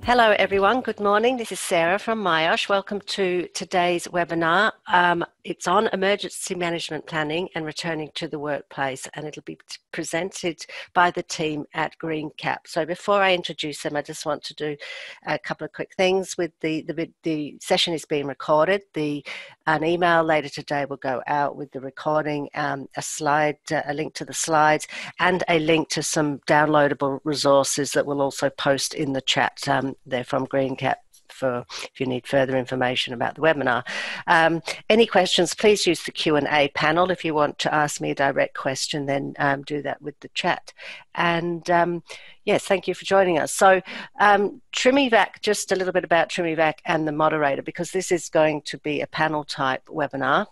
Hello everyone, good morning. This is Sarah from Myosh. Welcome to today's webinar. It's on emergency management planning and returning to the workplace, and it'll be presented by the team at Greencap. So before I introduce them, I just want to do a couple of quick things. With the session is being recorded. An email later today will go out with the recording, a link to the slides, and a link to some downloadable resources that we'll also post in the chat. They're from Greencap for if you need further information about the webinar. Any questions, please use the Q&A panel. If you want to ask me a direct question, then do that with the chat. And yes, thank you for joining us. So TrimEvac, just a little bit about TrimEvac and the moderator, because this is going to be a panel type webinar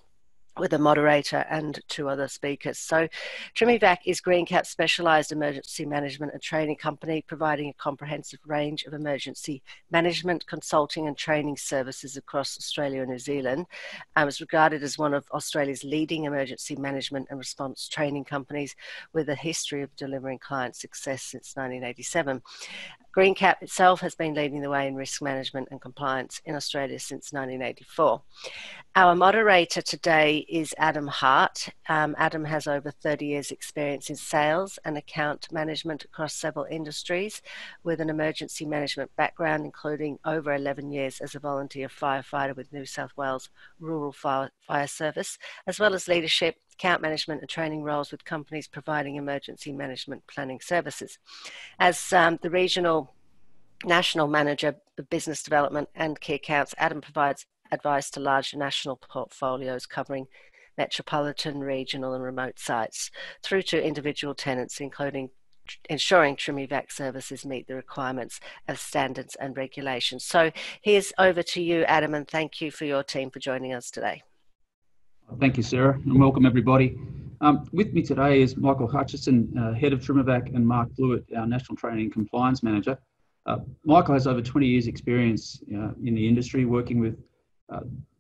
with a moderator and two other speakers. So TrimEvac is Greencap's specialised emergency management and training company, providing a comprehensive range of emergency management, consulting and training services across Australia and New Zealand. It was regarded as one of Australia's leading emergency management and response training companies with a history of delivering client success since 1987. Greencap itself has been leading the way in risk management and compliance in Australia since 1984. Our moderator today is Adam Hart. Adam has over 30 years experience in sales and account management across several industries, with an emergency management background, including over 11 years as a volunteer firefighter with New South Wales Rural Fire Service, as well as leadership, account management and training roles with companies providing emergency management planning services. As the regional national manager of business development and key accounts, Adam provides advice to large national portfolios covering metropolitan, regional and remote sites through to individual tenants, including ensuring TrimEvac services meet the requirements of standards and regulations. So here's over to you, Adam, and thank you for your team for joining us today. Thank you, Sarah, and welcome everybody. With me today is Michael Hutchison, Head of TrimEvac, and Mark Blewett, our National Training and Compliance Manager. Michael has over 20 years experience in the industry working with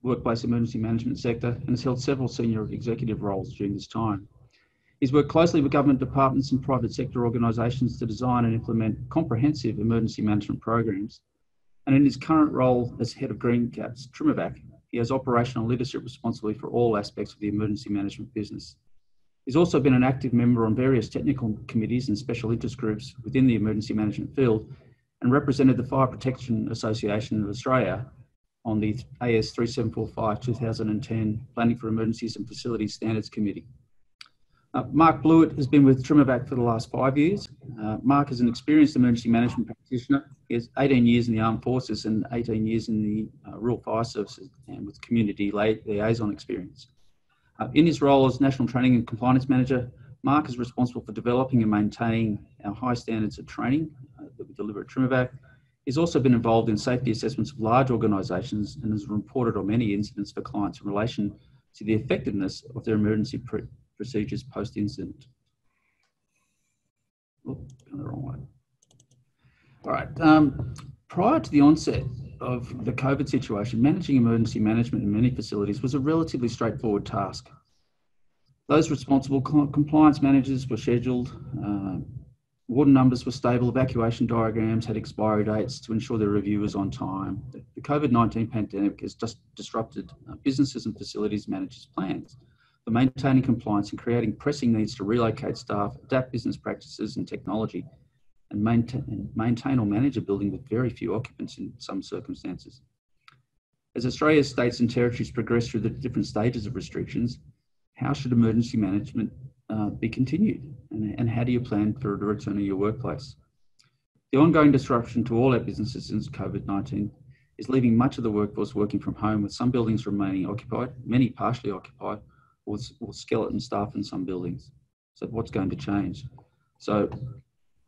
workplace emergency management sector and has held several senior executive roles during this time. He's worked closely with government departments and private sector organisations to design and implement comprehensive emergency management programs. And in his current role as Head of Greencap's TrimEvac, he has operational leadership responsibility for all aspects of the emergency management business. He's also been an active member on various technical committees and special interest groups within the emergency management field and represented the Fire Protection Association of Australia on the AS 3745 2010 Planning for Emergencies and Facilities Standards Committee. Mark Blewett has been with TrimEvac for the last 5 years. Mark is an experienced emergency management practitioner. He has 18 years in the Armed Forces and 18 years in the Rural Fire Services and with community liaison experience. In his role as National Training and Compliance Manager, Mark is responsible for developing and maintaining our high standards of training that we deliver at TrimEvac. He's also been involved in safety assessments of large organisations and has reported on many incidents for clients in relation to the effectiveness of their emergency procedures post-incident. Going the wrong way. All right. Prior to the onset of the COVID situation, managing emergency management in many facilities was a relatively straightforward task. Those responsible compliance managers were scheduled, warden numbers were stable, evacuation diagrams had expiry dates to ensure their review was on time. The COVID-19 pandemic has just disrupted businesses and facilities managers' plans for maintaining compliance and creating pressing needs to relocate staff, adapt business practices and technology, and maintain or manage a building with very few occupants in some circumstances. As Australia's states and territories progress through the different stages of restrictions, how should emergency management be continued? And how do you plan for the return to your workplace? The ongoing disruption to all our businesses since COVID-19 is leaving much of the workforce working from home, with some buildings remaining occupied, many partially occupied, or skeleton staff in some buildings. So what's going to change? So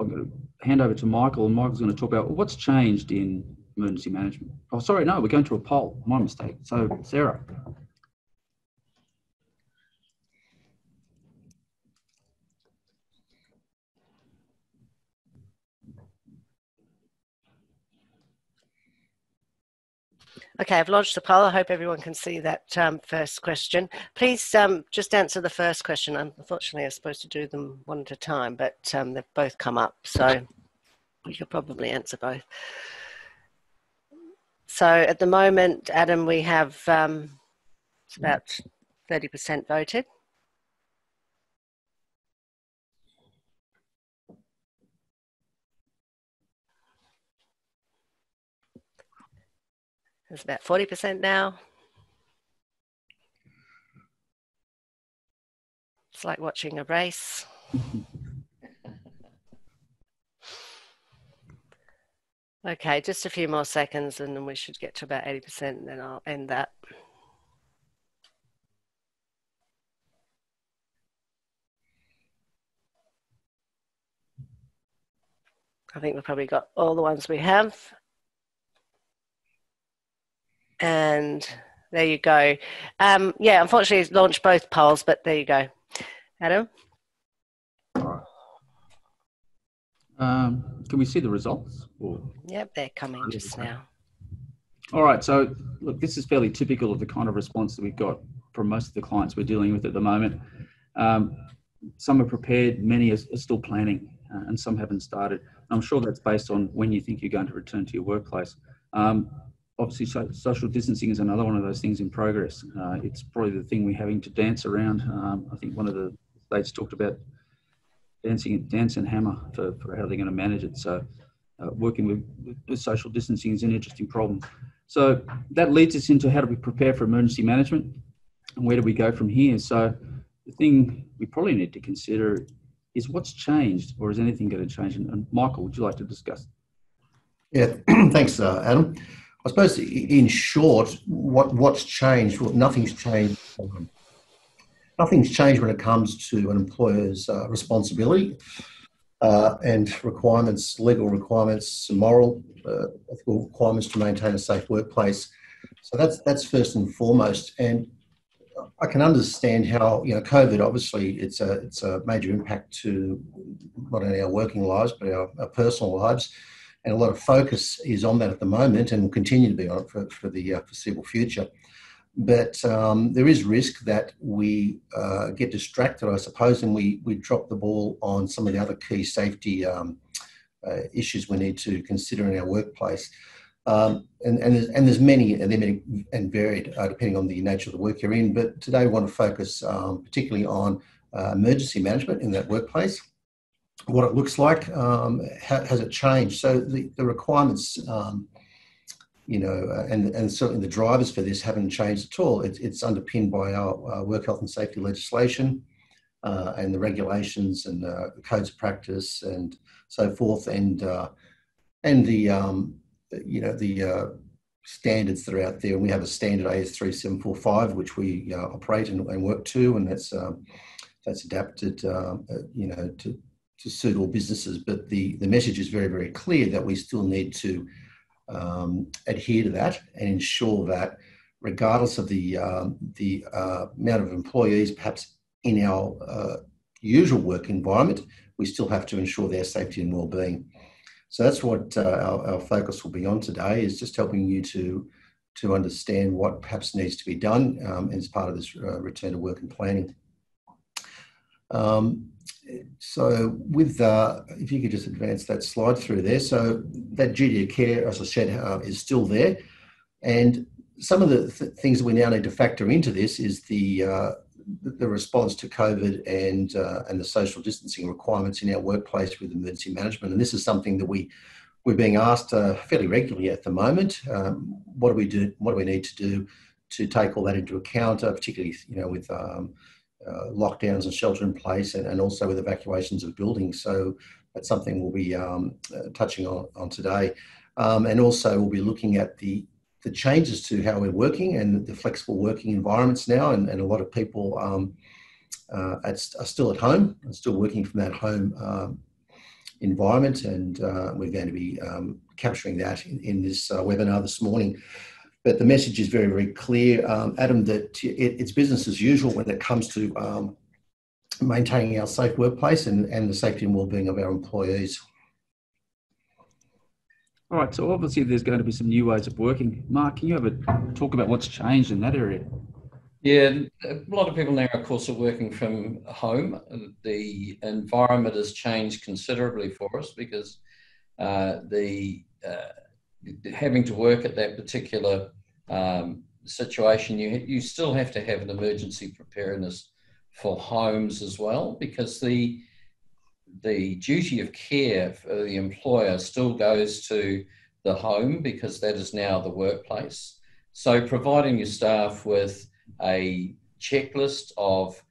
I'm going to hand over to Michael, and Michael's going to talk about what's changed in emergency management. Oh, sorry, no, we're going to a poll. My mistake. So, Sarah. Okay, I've lodged the poll. I hope everyone can see that first question. Please just answer the first question. Unfortunately, I'm supposed to do them one at a time, but they've both come up, so you could probably answer both. So at the moment, Adam, we have it's about 30% voted. It's about 40% now. It's like watching a race. Okay, just a few more seconds and then we should get to about 80% and then I'll end that. I think we've probably got all the ones we have. And there you go. Yeah, unfortunately, it's launched both polls, but there you go. Adam? Can we see the results? Yep, they're coming just now. All right, so look, this is fairly typical of the kind of response that we've got from most of the clients we're dealing with at the moment. Some are prepared, many are still planning, and some haven't started. I'm sure that's based on when you think you're going to return to your workplace. Obviously, social distancing is another one of those things in progress. It's probably the thing we're having to dance around. I think one of the states talked about dance and hammer for how they're going to manage it. So working with social distancing is an interesting problem. So that leads us into how do we prepare for emergency management and where do we go from here? So the thing we probably need to consider is what's changed, or is anything going to change? And Michael, would you like to discuss? Yeah, thanks, Adam. I suppose in short, what's changed? Well, nothing's changed. Nothing's changed when it comes to an employer's responsibility and requirements, legal requirements, moral ethical requirements to maintain a safe workplace. So that's first and foremost. And I can understand how, COVID, obviously, it's a major impact to not only our working lives, but our personal lives. And a lot of focus is on that at the moment and will continue to be on it for the foreseeable future. But there is risk that we get distracted, I suppose, and we drop the ball on some of the other key safety issues we need to consider in our workplace. And there's many, and they're many and varied depending on the nature of the work you're in. But today we want to focus particularly on emergency management in that workplace. What it looks like, has it changed? So the requirements, and certainly the drivers for this haven't changed at all. It's underpinned by our work health and safety legislation and the regulations and the codes of practice and so forth, and the standards that are out there. And we have a standard AS3745 which we operate and work to, and that's adapted, to suit all businesses. But the message is very, very clear that we still need to adhere to that and ensure that regardless of the amount of employees perhaps in our usual work environment, we still have to ensure their safety and well-being. So that's what our focus will be on today, is just helping you to understand what perhaps needs to be done as part of this return to work and planning. So with, if you could just advance that slide through there. So that duty of care, as I said, is still there. And some of the things that we now need to factor into this is the response to COVID and the social distancing requirements in our workplace with emergency management. And this is something that we're being asked fairly regularly at the moment. What do we do? What do we need to do to take all that into account, particularly, with lockdowns and shelter in place, and also with evacuations of buildings. So that's something we'll be touching on today. And also we'll be looking at the changes to how we're working and the flexible working environments now. And a lot of people are still at home and still working from that home environment. And we're going to be capturing that in this webinar this morning. But the message is very, very clear, Adam, that it's business as usual when it comes to maintaining our safe workplace and the safety and well-being of our employees. All right, so obviously there's going to be some new ways of working. Mark, can you have a talk about what's changed in that area? Yeah, a lot of people now, of course, are working from home. The environment has changed considerably for us because the having to work at that particular situation, you still have to have an emergency preparedness for homes as well, because the duty of care for the employer still goes to the home, because that is now the workplace. So providing your staff with a checklist of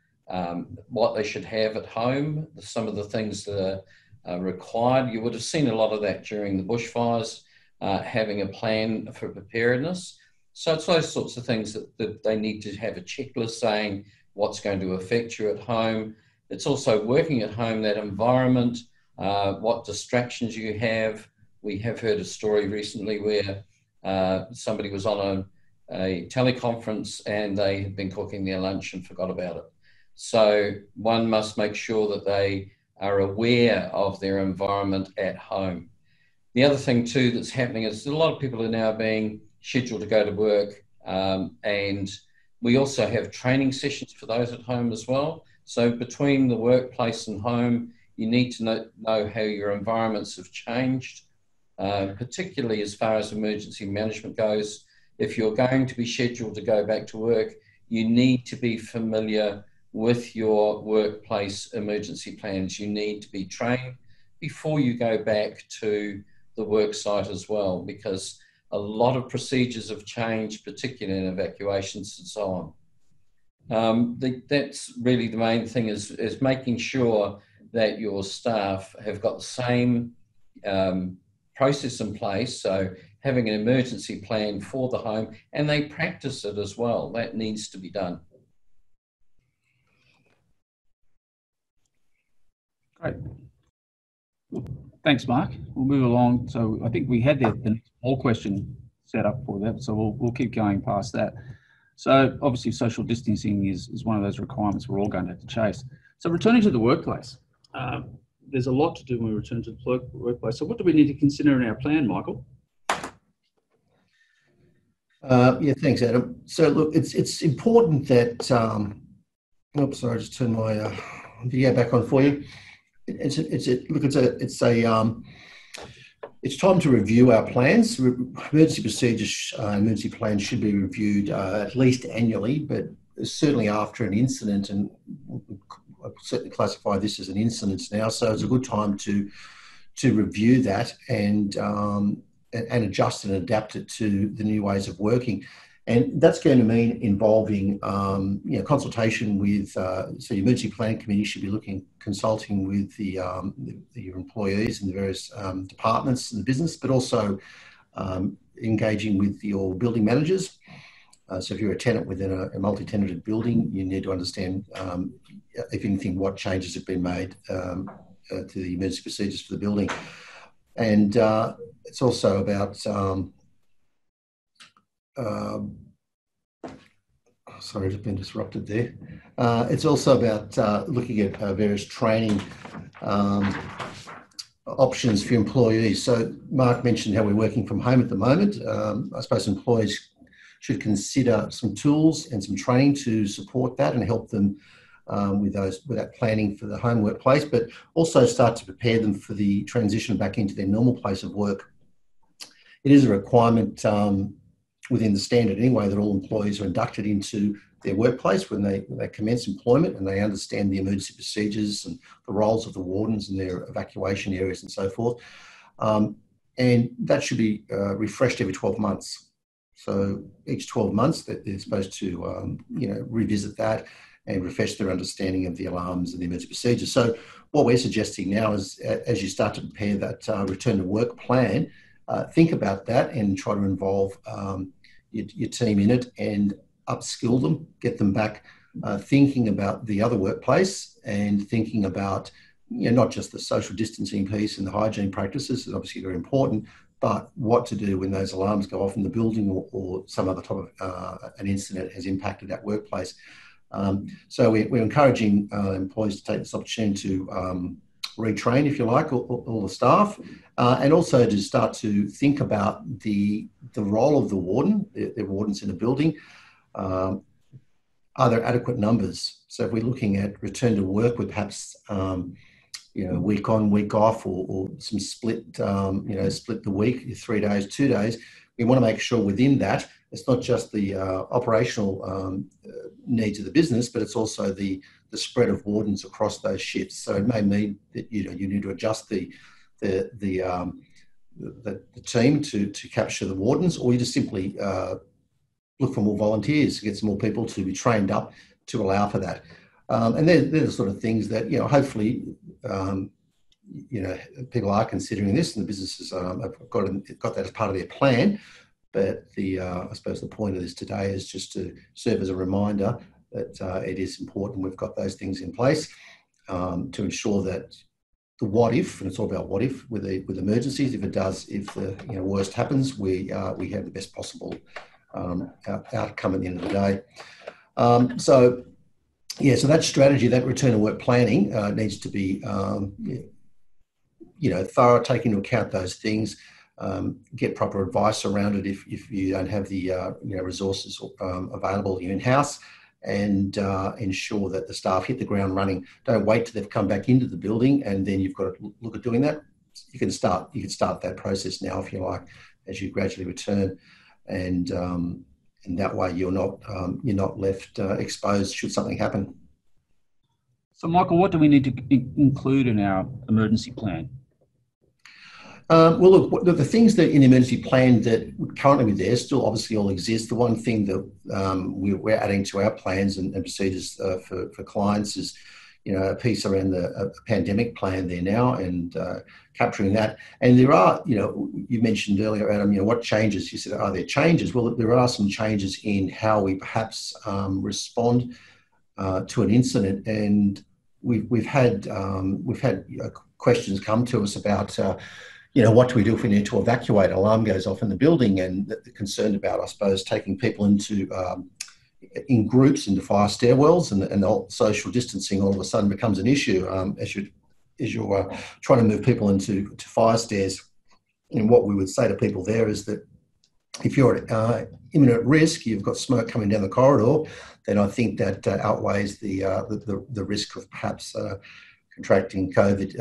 what they should have at home, some of the things that are required. You would have seen a lot of that during the bushfires, having a plan for preparedness. So it's those sorts of things that they need to have a checklist saying what's going to affect you at home. It's also working at home, that environment, what distractions you have. We have heard a story recently where somebody was on a teleconference and they had been cooking their lunch and forgot about it. So one must make sure that they are aware of their environment at home. The other thing too that's happening is a lot of people are now being scheduled to go to work, and we also have training sessions for those at home as well. So between the workplace and home, you need to know how your environments have changed, particularly as far as emergency management goes. If you're going to be scheduled to go back to work, you need to be familiar with your workplace emergency plans. You need to be trained before you go back to the work site as well, because a lot of procedures have changed, particularly in evacuations and so on. That's really the main thing, is making sure that your staff have got the same process in place. So having an emergency plan for the home, and they practice it as well. That needs to be done. Great. Well, thanks, Mark. We'll move along. So I think we had the next poll question set up for that, so we'll keep going past that. So obviously social distancing is one of those requirements we're all going to have to chase. So returning to the workplace, there's a lot to do when we return to the workplace. So what do we need to consider in our plan, Michael? Yeah, thanks, Adam. So look, it's important that, oops, sorry, I just turned my video back on for you. It's time to review our plans. Emergency procedures, emergency plans should be reviewed at least annually, but certainly after an incident, and I certainly classify this as an incident now. So it's a good time to review that and adjust and adapt it to the new ways of working. And that's going to mean involving consultation with, so the emergency planning committee should be consulting with your employees in the various departments in the business, but also engaging with your building managers. So if you're a tenant within a multi-tenanted building, you need to understand, if anything, what changes have been made to the emergency procedures for the building. And it's also about sorry, I've been disrupted there. It's also about looking at various training options for employees. So Mark mentioned how we're working from home at the moment. I suppose employees should consider some tools and some training to support that and help them with that planning for the home workplace, but also start to prepare them for the transition back into their normal place of work. It is a requirement within the standard anyway that all employees are inducted into their workplace when they commence employment, and they understand the emergency procedures and the roles of the wardens and their evacuation areas and so forth. And that should be refreshed every 12 months. So each 12 months that they're supposed to revisit that and refresh their understanding of the alarms and the emergency procedures. So what we're suggesting now is, as you start to prepare that return to work plan, think about that and try to involve your team in it and upskill them, get them back thinking about the other workplace and thinking about not just the social distancing piece and the hygiene practices is obviously very important, but what to do when those alarms go off in the building or some other type of an incident has impacted that workplace. So we're encouraging employees to take this opportunity to retrain, if you like, all the staff, and also to start to think about the role of the warden, the wardens in the building. Are there adequate numbers? So if we're looking at return to work with perhaps week on, week off, or some split, split the week, 3 days, 2 days. We want to make sure within that, it's not just the operational needs of the business, but it's also the spread of wardens across those shifts. So it may mean that you need to adjust the team to capture the wardens, or you just simply look for more volunteers, get some more people to be trained up to allow for that. And they're the sort of things that, hopefully, people are considering this, and the businesses have got that as part of their plan. But I suppose the point of this today is just to serve as a reminder that it is important we've got those things in place to ensure that the what if, and it's all about what if with emergencies. If the worst happens, we have the best possible outcome at the end of the day. So that strategy, that return to work planning needs to be thorough, take into account those things, get proper advice around it if you don't have the resources available in-house, and ensure that the staff hit the ground running. Don't wait till they've come back into the building and then you've got to look at doing that. You can start that process now, if you like, as you gradually return, and that way you're not left exposed should something happen. So, Michael, what do we need to include in our emergency plan? Well, look, the things that in the emergency plan that currently there still obviously all exist. The one thing that we're adding to our plans and procedures for clients is, a piece around a pandemic plan there now, and capturing that. And there are, you mentioned earlier, Adam, what changes? You said, are there changes? Well, there are some changes in how we perhaps respond to an incident, and we've had questions come to us about. What do we do if we need to evacuate? An alarm goes off in the building, and they're concerned about, I suppose, taking people in groups into fire stairwells, and the social distancing all of a sudden becomes an issue as you're trying to move people into fire stairs. And what we would say to people there is that if you're at imminent risk, you've got smoke coming down the corridor, then I think that outweighs the risk of perhaps contracting COVID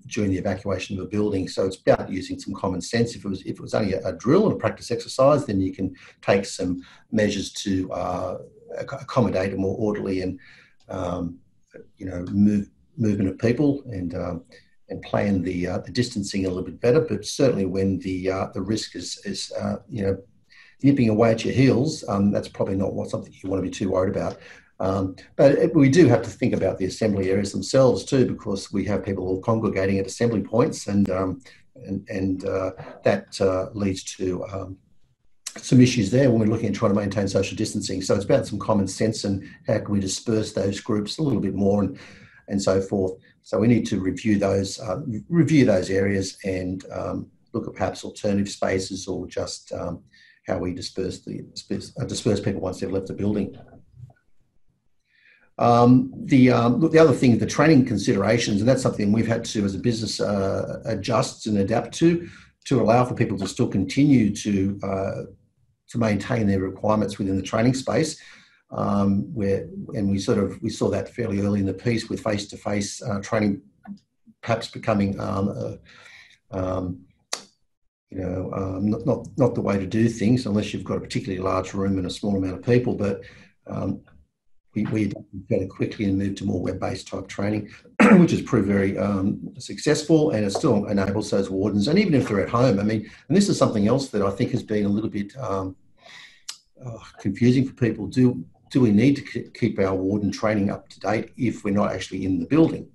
during the evacuation of a building. So it's about using some common sense. If it was only a drill and a practice exercise, then you can take some measures to accommodate a more orderly and movement of people and plan the distancing a little bit better. But certainly when the risk is nipping away at your heels, that's probably not something you want to be too worried about. But we do have to think about the assembly areas themselves too, because we have people all congregating at assembly points, and that leads to some issues there when we're looking at trying to maintain social distancing. So it's about some common sense and how can we disperse those groups a little bit more and so forth. So we need to review those areas and look at perhaps alternative spaces, or just how we disperse people once they've left the building. The other thing, the training considerations, and that's something we've had to, as a business, adjust and adapt to allow for people to still continue to maintain their requirements within the training space. We saw that fairly early in the piece with face-to-face training, perhaps becoming not the way to do things unless you've got a particularly large room and a small amount of people, but. We adapted fairly quickly and moved to more web-based type training, which has proved very successful, and it still enables those wardens. And even if they're at home, and this is something else that I think has been a little bit confusing for people. Do we need to keep our warden training up to date if we're not actually in the building?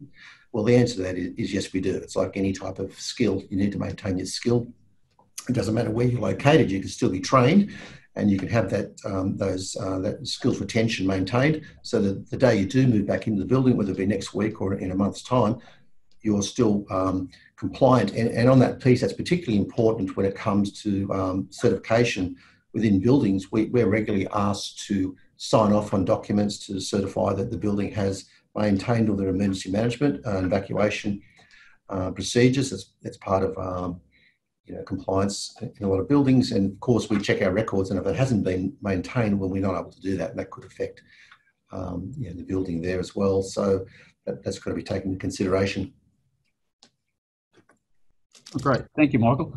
Well, the answer to that is yes, we do. It's like any type of skill. You need to maintain your skill. It doesn't matter where you're located. You can still be trained. And you can have that skills retention maintained, so that the day you do move back into the building, whether it be next week or in a month's time, you're still compliant. And on that piece, that's particularly important when it comes to certification within buildings. We're regularly asked to sign off on documents to certify that the building has maintained all their emergency management and evacuation procedures. That's part of compliance in a lot of buildings, and of course we check our records, and if it hasn't been maintained, well, we're not able to do that, and that could affect the building there as well. So that's got to be taken into consideration. Great, thank you, Michael.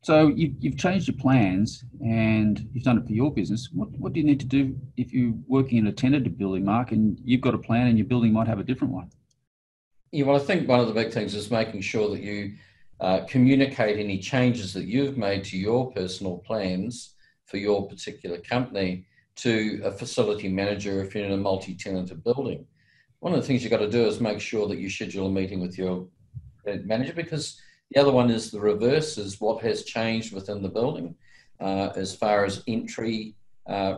So you've changed your plans and you've done it for your business. What do you need to do if you're working in a tenanted building, Mark, and you've got a plan and your building might have a different one? Yeah, well, I think one of the big things is making sure that you communicate any changes that you've made to your personal plans for your particular company to a facility manager if you're in a multi-tenanted building. One of the things you've got to do is make sure that you schedule a meeting with your manager, because the other one is the reverse, is what has changed within the building as far as entry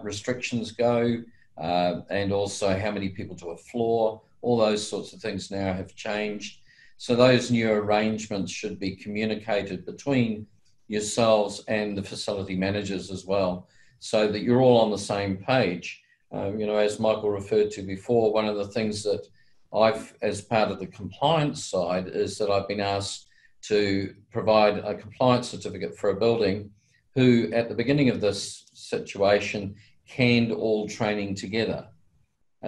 restrictions go, and also how many people to a floor. All those sorts of things now have changed. So those new arrangements should be communicated between yourselves and the facility managers as well, so that you're all on the same page. As Michael referred to before, one of the things that I've, as part of the compliance side, is that I've been asked to provide a compliance certificate for a building who, at the beginning of this situation, canned all training together.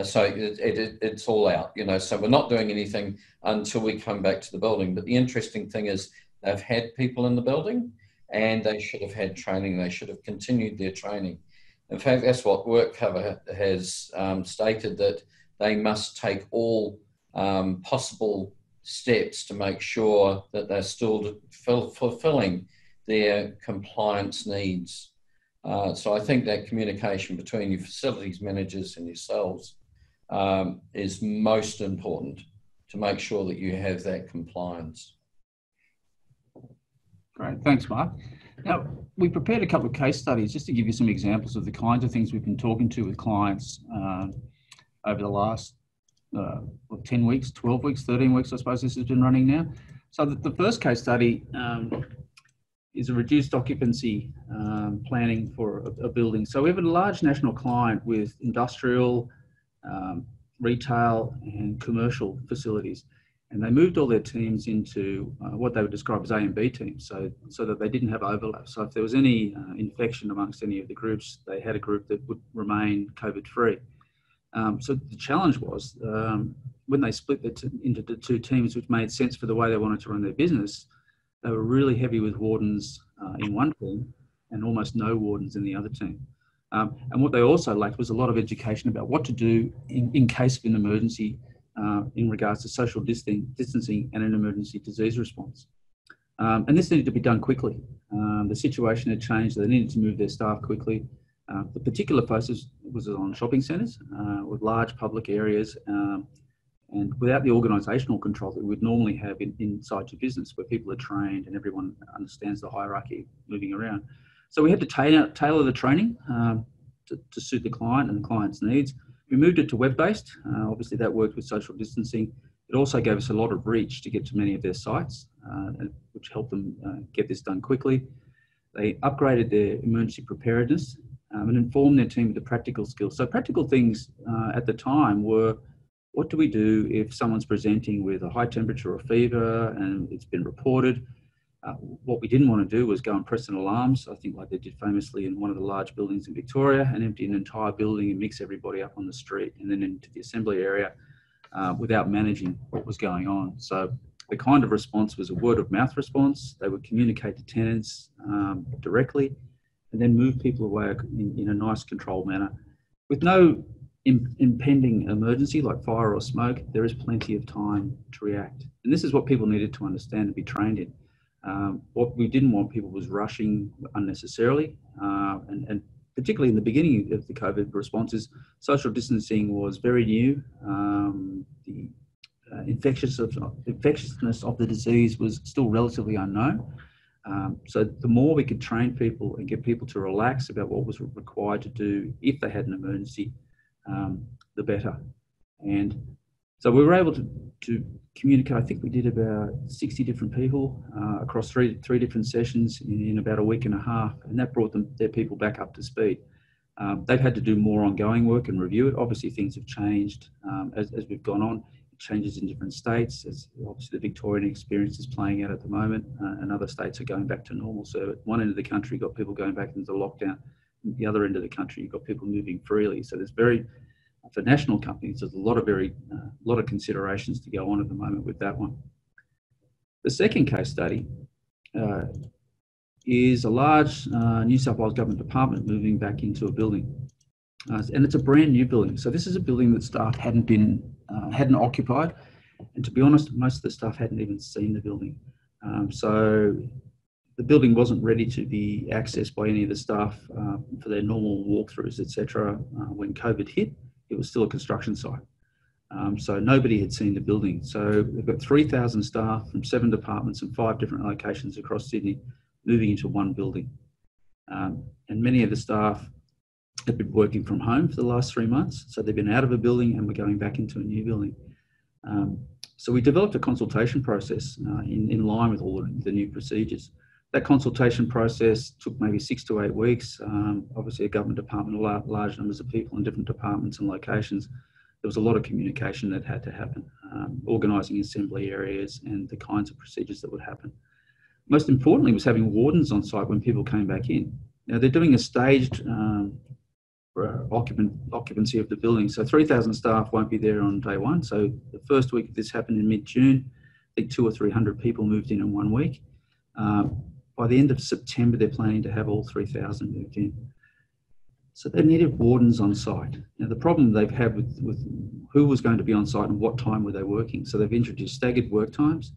So it's all out, so we're not doing anything until we come back to the building. But the interesting thing is they've had people in the building and they should have had training. They should have continued their training. In fact, that's what WorkCover has stated, that they must take all possible steps to make sure that they're still fulfilling their compliance needs. So I think that communication between your facilities managers and yourselves is most important to make sure that you have that compliance. Great, thanks, Mark. Now, we prepared a couple of case studies just to give you some examples of the kinds of things we've been talking to with clients over the last 10 weeks, 12 weeks, 13 weeks, I suppose this has been running now. So the first case study is a reduced occupancy planning for a building. So we have a large national client with industrial, retail and commercial facilities. And they moved all their teams into what they would describe as A and B teams, so that they didn't have overlap. So if there was any infection amongst any of the groups, they had a group that would remain COVID-free. So the challenge was when they split into the two teams, which made sense for the way they wanted to run their business, they were really heavy with wardens in one team and almost no wardens in the other team. And what they also lacked was a lot of education about what to do in case of an emergency in regards to social distancing and an emergency disease response. And this needed to be done quickly. The situation had changed. They needed to move their staff quickly. The particular focus was on shopping centres with large public areas and without the organisational control that we would normally have inside your business, where people are trained and everyone understands the hierarchy moving around. So we had to tailor the training to suit the client and the client's needs. We moved it to web-based. Obviously, that worked with social distancing. It also gave us a lot of reach to get to many of their sites, which helped them get this done quickly. They upgraded their emergency preparedness and informed their team with the practical skills. So practical things at the time were, what do we do if someone's presenting with a high temperature or fever and it's been reported? What we didn't want to do was go and press an alarm, I think like they did famously in one of the large buildings in Victoria, and empty an entire building and mix everybody up on the street and then into the assembly area without managing what was going on. So the kind of response was a word of mouth response. They would communicate to tenants directly and then move people away in a nice controlled manner. With no impending emergency like fire or smoke, there is plenty of time to react. And this is what people needed to understand and be trained in. What we didn't want people was rushing unnecessarily, and particularly in the beginning of the COVID responses, social distancing was very new. The infectiousness of the disease was still relatively unknown. So the more we could train people and get people to relax about what was required to do if they had an emergency, the better. And so we were able to communicate. I think we did about 60 different people across three different sessions in about a week and a half, and that brought their people back up to speed. They've had to do more ongoing work and review it. Obviously, things have changed as we've gone on. It changes in different states, as obviously the Victorian experience is playing out at the moment, and other states are going back to normal. So at one end of the country, you've got people going back into lockdown. At the other end of the country, you've got people moving freely. So there's for national companies, there's a lot of considerations to go on at the moment with that one. The second case study is a large New South Wales government department moving back into a building. And it's a brand new building. So this is a building that staff hadn't occupied. And to be honest, most of the staff hadn't even seen the building. So the building wasn't ready to be accessed by any of the staff for their normal walkthroughs, etc. When COVID hit, it was still a construction site. So nobody had seen the building. So we've got 3,000 staff from 7 departments and 5 different locations across Sydney moving into one building. And many of the staff have been working from home for the last 3 months. So they've been out of a building and we're going back into a new building. So we developed a consultation process in line with all the new procedures. That consultation process took maybe 6 to 8 weeks. Obviously a government department, large numbers of people in different departments and locations. There was a lot of communication that had to happen, organising assembly areas and the kinds of procedures that would happen. Most importantly was having wardens on site when people came back in. Now they're doing a staged occupancy of the building. So 3,000 staff won't be there on day one. So the first week this happened in mid-June, I think 200 or 300 people moved in 1 week. By the end of September, they're planning to have all 3,000 moved in. So they needed wardens on site. Now the problem they've had with who was going to be on site and what time were they working. So they've introduced staggered work times.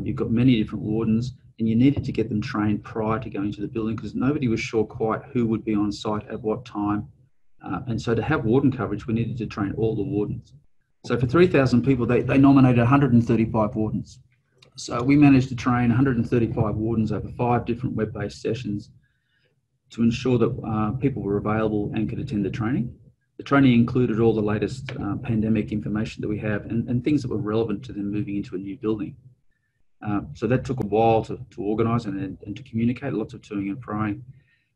You've got many different wardens and you needed to get them trained prior to going to the building because nobody was sure quite who would be on site at what time. And so to have warden coverage, we needed to train all the wardens. So for 3,000 people, they nominated 135 wardens. So we managed to train 135 wardens over 5 different web-based sessions to ensure that people were available and could attend the training. The training included all the latest pandemic information that we have and things that were relevant to them moving into a new building. So that took a while to organise and to communicate, lots of toing and froing.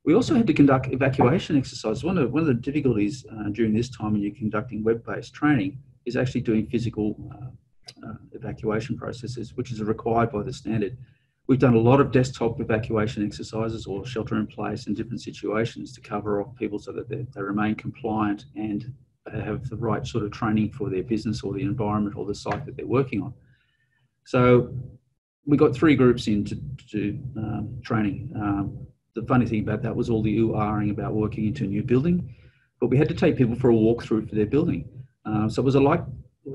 We also had to conduct evacuation exercises. One of the difficulties during this time when you're conducting web-based training is actually doing physical evacuation processes, which is required by the standard. We've done a lot of desktop evacuation exercises or shelter in place in different situations to cover off people so that they remain compliant and have the right sort of training for their business or the environment or the site that they're working on. So we got 3 groups in to do training. The funny thing about that was all the ooh-ahing about working into a new building, but we had to take people for a walkthrough for their building. So it was like,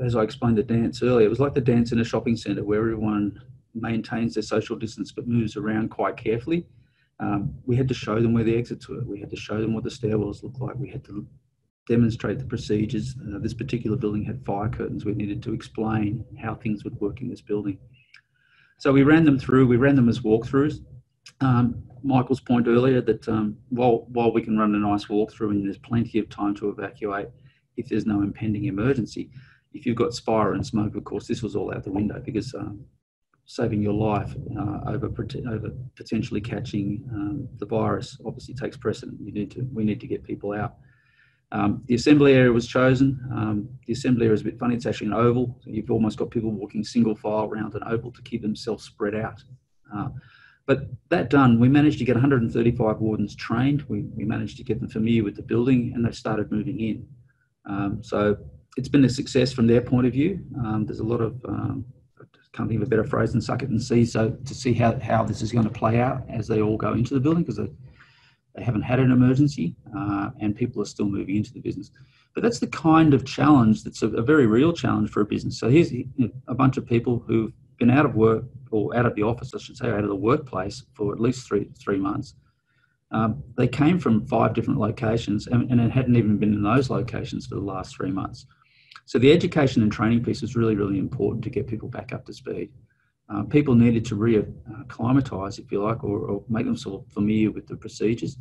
as I explained the dance earlier, it was like the dance in a shopping centre where everyone maintains their social distance but moves around quite carefully. We had to show them where the exits were. We had to show them what the stairwells looked like. We had to demonstrate the procedures. This particular building had fire curtains. We needed to explain how things would work in this building. So we ran them through. We ran them as walkthroughs. Michael's point earlier that while we can run a nice walkthrough and there's plenty of time to evacuate if there's no impending emergency, if you've got fire and smoke, of course, this was all out the window because saving your life over potentially catching the virus obviously takes precedent. We need to get people out. The assembly area was chosen. The assembly area is a bit funny. It's actually an oval. So you've almost got people walking single file around an oval to keep themselves spread out. But that done, we managed to get 135 wardens trained. We managed to get them familiar with the building and they started moving in. So it's been a success from their point of view. There's a lot of, I can't think of a better phrase than suck it and see. So to see how this is going to play out as they all go into the building because they haven't had an emergency and people are still moving into the business. But that's the kind of challenge that's a very real challenge for a business. So here's a bunch of people who've been out of work or out of the office, I should say, out of the workplace for at least three months. They came from 5 different locations and it hadn't even been in those locations for the last 3 months. So the education and training piece is really, really important to get people back up to speed. People needed to re-acclimatise, if you like, or make them sort of familiar with the procedures.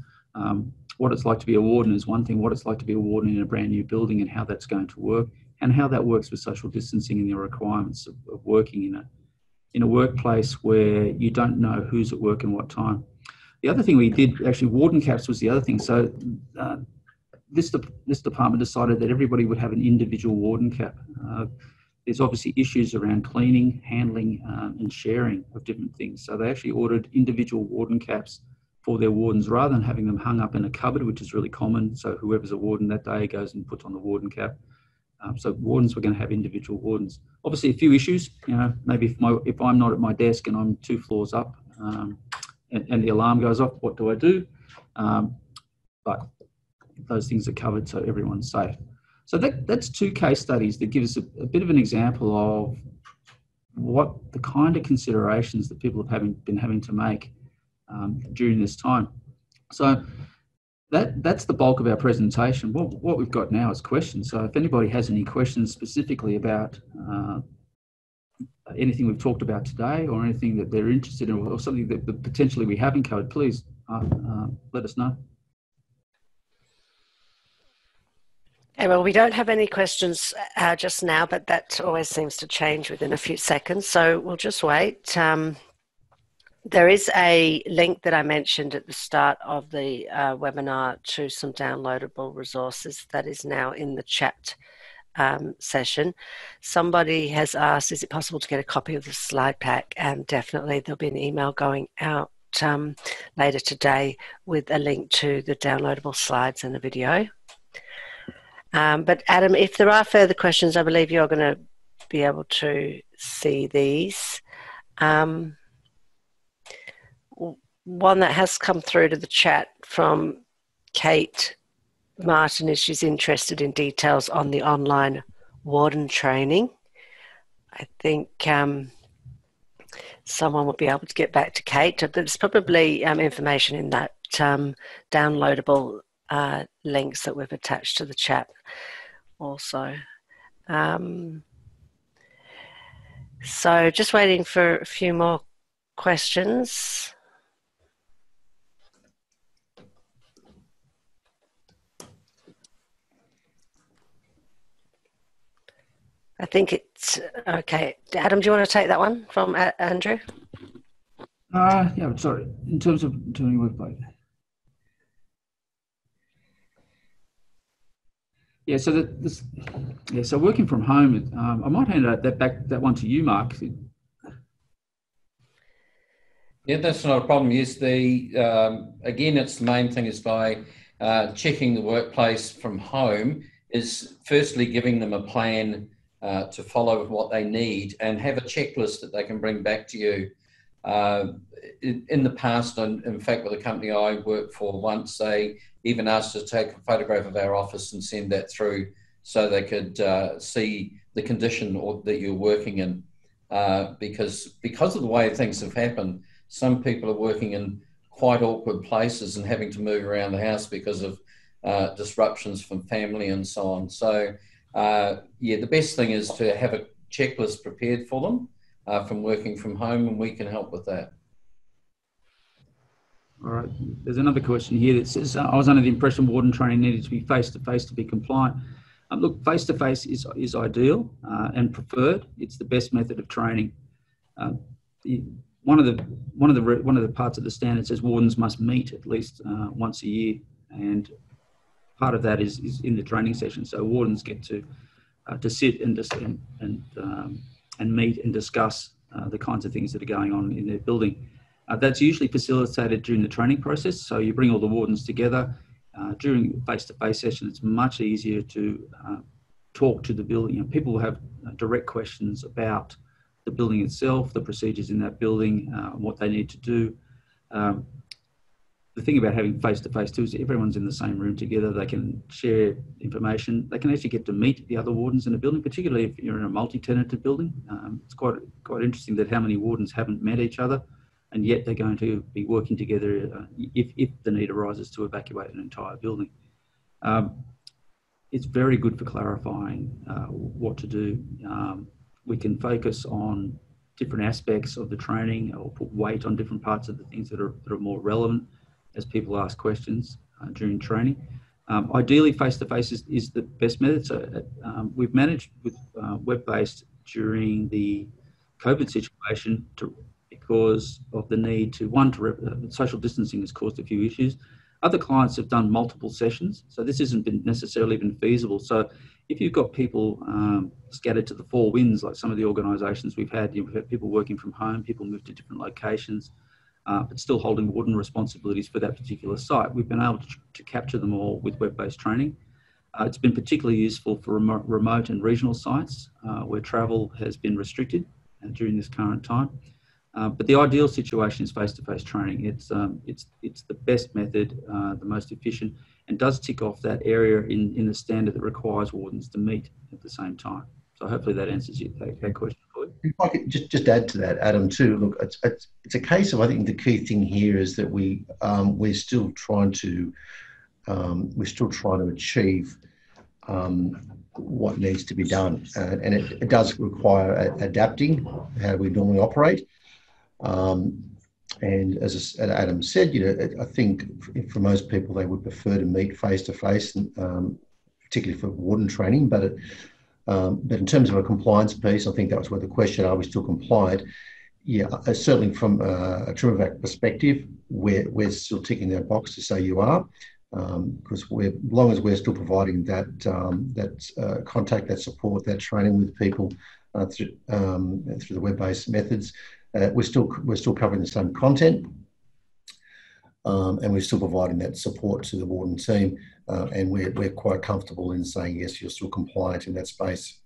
What it's like to be a warden is one thing, what it's like to be a warden in a brand new building and how that's going to work and how that works with social distancing and the requirements of working in a workplace where you don't know who's at work and what time. The other thing we did, actually, warden caps was the other thing. So this department decided that everybody would have an individual warden cap. There's obviously issues around cleaning, handling, and sharing of different things. So they actually ordered individual warden caps for their wardens rather than having them hung up in a cupboard, which is really common. So whoever's a warden that day goes and puts on the warden cap. So wardens were going to have individual wardens. Obviously, a few issues. Maybe if I'm not at my desk and I'm 2 floors up, and the alarm goes off, what do I do? But those things are covered, so everyone's safe. So that's 2 case studies that give us a bit of an example of what the kind of considerations that people have been having to make during this time. So that's the bulk of our presentation. What we've got now is questions. So if anybody has any questions specifically about anything we've talked about today, or anything that they're interested in, or something that potentially we haven't covered, please let us know. Okay, well, we don't have any questions just now, but that always seems to change within a few seconds, so we'll just wait. There is a link that I mentioned at the start of the webinar to some downloadable resources that is now in the chat session. Somebody has asked, is it possible to get a copy of the slide pack? And definitely there'll be an email going out later today with a link to the downloadable slides and the video. But Adam, if there are further questions, I believe you're going to be able to see these. One that has come through to the chat from Kate Martin is she's interested in details on the online Warden Training. I think someone will be able to get back to Kate. There's probably information in that downloadable links that we've attached to the chat also. So just waiting for a few more questions. I think it's okay. Adam, do you want to take that one from Andrew? Yeah, sorry. In terms of doing workplace. Yeah, so so working from home. I might hand that one to you, Mark. Yeah, that's not a problem. Yes, again, it's the main thing is by checking the workplace from home is firstly giving them a plan to follow what they need and have a checklist that they can bring back to you. In the past, in fact, with a company I worked for once, they even asked us to take a photograph of our office and send that through so they could see the condition that you're working in. Because of the way things have happened, some people are working in quite awkward places and having to move around the house because of disruptions from family and so on. So, yeah, the best thing is to have a checklist prepared for them from working from home, and we can help with that. All right. There's another question here that says, I was under the impression Warden Training needed to be face-to-face to be compliant. Look, face-to-face is ideal and preferred. It's the best method of training. One of the parts of the standard says wardens must meet at least once a year, and part of that is in the training session. So wardens get to sit and meet and discuss the kinds of things that are going on in their building. That's usually facilitated during the training process. So you bring all the wardens together. During the face-to-face session, it's much easier to talk to the building. People will have direct questions about the building itself, the procedures in that building, what they need to do. The thing about having face-to-face too is everyone's in the same room together. They can share information. They can actually get to meet the other wardens in a building, particularly if you're in a multi-tenanted building. It's quite interesting that how many wardens haven't met each other, and yet they're going to be working together if the need arises to evacuate an entire building. It's very good for clarifying what to do. We can focus on different aspects of the training or put weight on different parts of the things that are more relevant as people ask questions during training. Ideally, face-to-face is the best method. So we've managed with web-based during the COVID situation because of the need to, social distancing has caused a few issues. Other clients have done multiple sessions, so this hasn't been necessarily been feasible. So if you've got people scattered to the four winds, like some of the organisations we've had people working from home, people moved to different locations, but still holding warden responsibilities for that particular site, we've been able to capture them all with web-based training. It's been particularly useful for remote and regional sites where travel has been restricted during this current time. But the ideal situation is face-to-face training. It's the best method, the most efficient, and does tick off that area in the standard that requires wardens to meet at the same time. So hopefully that answers that question for you. If I could just add to that, Adam, too. Look, it's a case of, I think the key thing here is that we're still trying to achieve what needs to be done, and it does require adapting how we normally operate. And as Adam said, I think for most people they would prefer to meet face to face, particularly for warden training. But in terms of a compliance piece, I think that was where the question: are we still compliant? Yeah, certainly from a TrimEvac perspective, we're still ticking that box to say you are, because as long as we're still providing that contact, that support, that training with people through the web-based methods. We're still covering the same content, and we're still providing that support to the warden team, and we're quite comfortable in saying yes, you're still compliant in that space.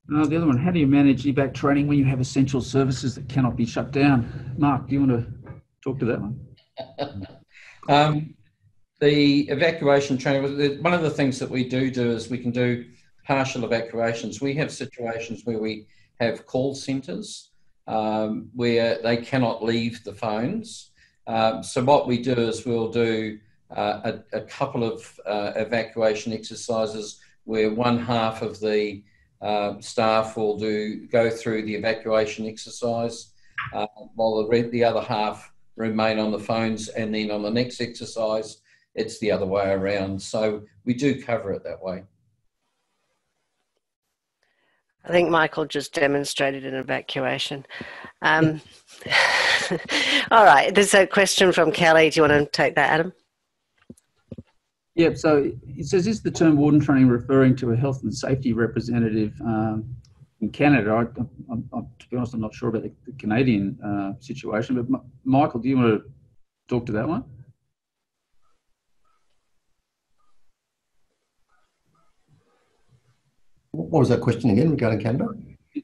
The other one: how do you manage evac training when you have essential services that cannot be shut down? Mark, do you want to talk to that one? The evacuation training. One of the things that we do is we can do partial evacuations. We have situations where we have call centres where they cannot leave the phones. So what we do is we'll do a couple of evacuation exercises where one half of the staff will go through the evacuation exercise while the other half remain on the phones, and then on the next exercise it's the other way around. So we do cover it that way. I think Michael just demonstrated an evacuation. All right, there's a question from Kelly. Do you want to take that, Adam? Yep, so it says, is the term warden training referring to a health and safety representative in Canada? To be honest, I'm not sure about the Canadian situation, but Michael, do you want to talk to that one? What was that question again regarding Canada?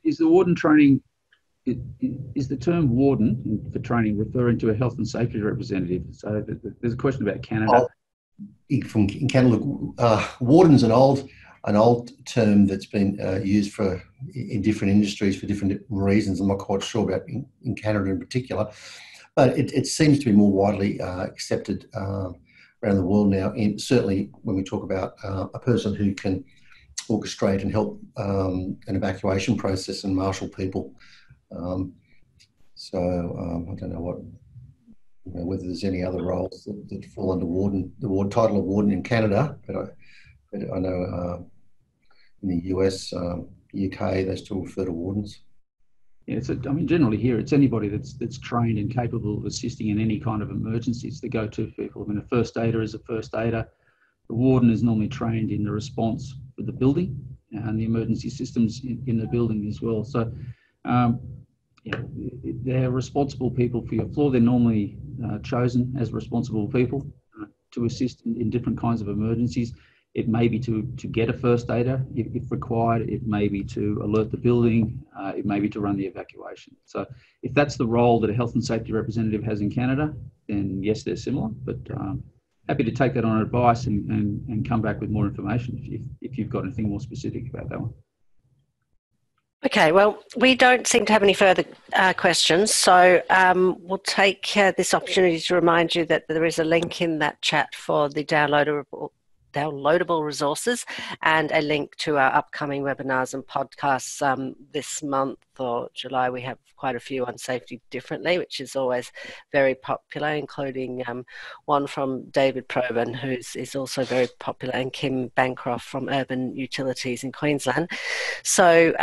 Is the warden training, is the term warden for training referring to a health and safety representative? So there's a question about Canada. In Canada, look, warden's an old term that's been used in different industries for different reasons. I'm not quite sure about in Canada in particular, but it seems to be more widely accepted around the world now. Certainly when we talk about a person who can orchestrate and help an evacuation process and marshal people. I don't know whether there's any other roles that fall under warden, the title of warden in Canada, but I know in the US, UK, they still refer to wardens. Yeah, generally here, it's anybody that's trained and capable of assisting in any kind of emergencies. The go-to people. I mean, a first aider is a first aider. The warden is normally trained in the response for the building and the emergency systems in the building as well. So, they're responsible people for your floor. They're normally chosen as responsible people to assist in different kinds of emergencies. It may be to get a first aider if required. It may be to alert the building. It may be to run the evacuation. So if that's the role that a health and safety representative has in Canada, then yes, they're similar. But happy to take that on advice and come back with more information if you've got anything more specific about that one. Okay, well, we don't seem to have any further questions, so we'll take this opportunity to remind you that there is a link in that chat for the downloadable resources and a link to our upcoming webinars and podcasts this month or July. We have quite a few on safety differently, which is always very popular, including one from David Proban, who is also very popular, and Kim Bancroft from Urban Utilities in Queensland. So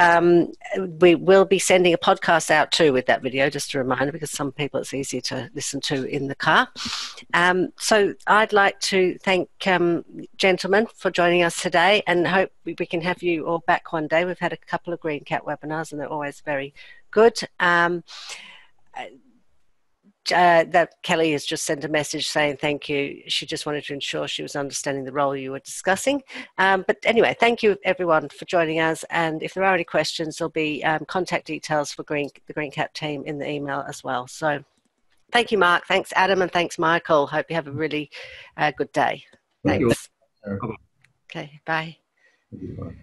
we will be sending a podcast out too with that video, just a reminder, because some people it's easier to listen to in the car. So I'd like to thank gentlemen for joining us today, and hope we can have you all back one day. We've had a couple of Greencap webinars and they're always very good. that Kelly has just sent a message saying thank you. She just wanted to ensure she was understanding the role you were discussing. But anyway, thank you everyone for joining us. And if there are any questions, there'll be contact details for the Greencap team in the email as well. So thank you, Mark. Thanks, Adam. And thanks, Michael. Hope you have a really good day. Thank you. Thanks. Okay, bye. Bye.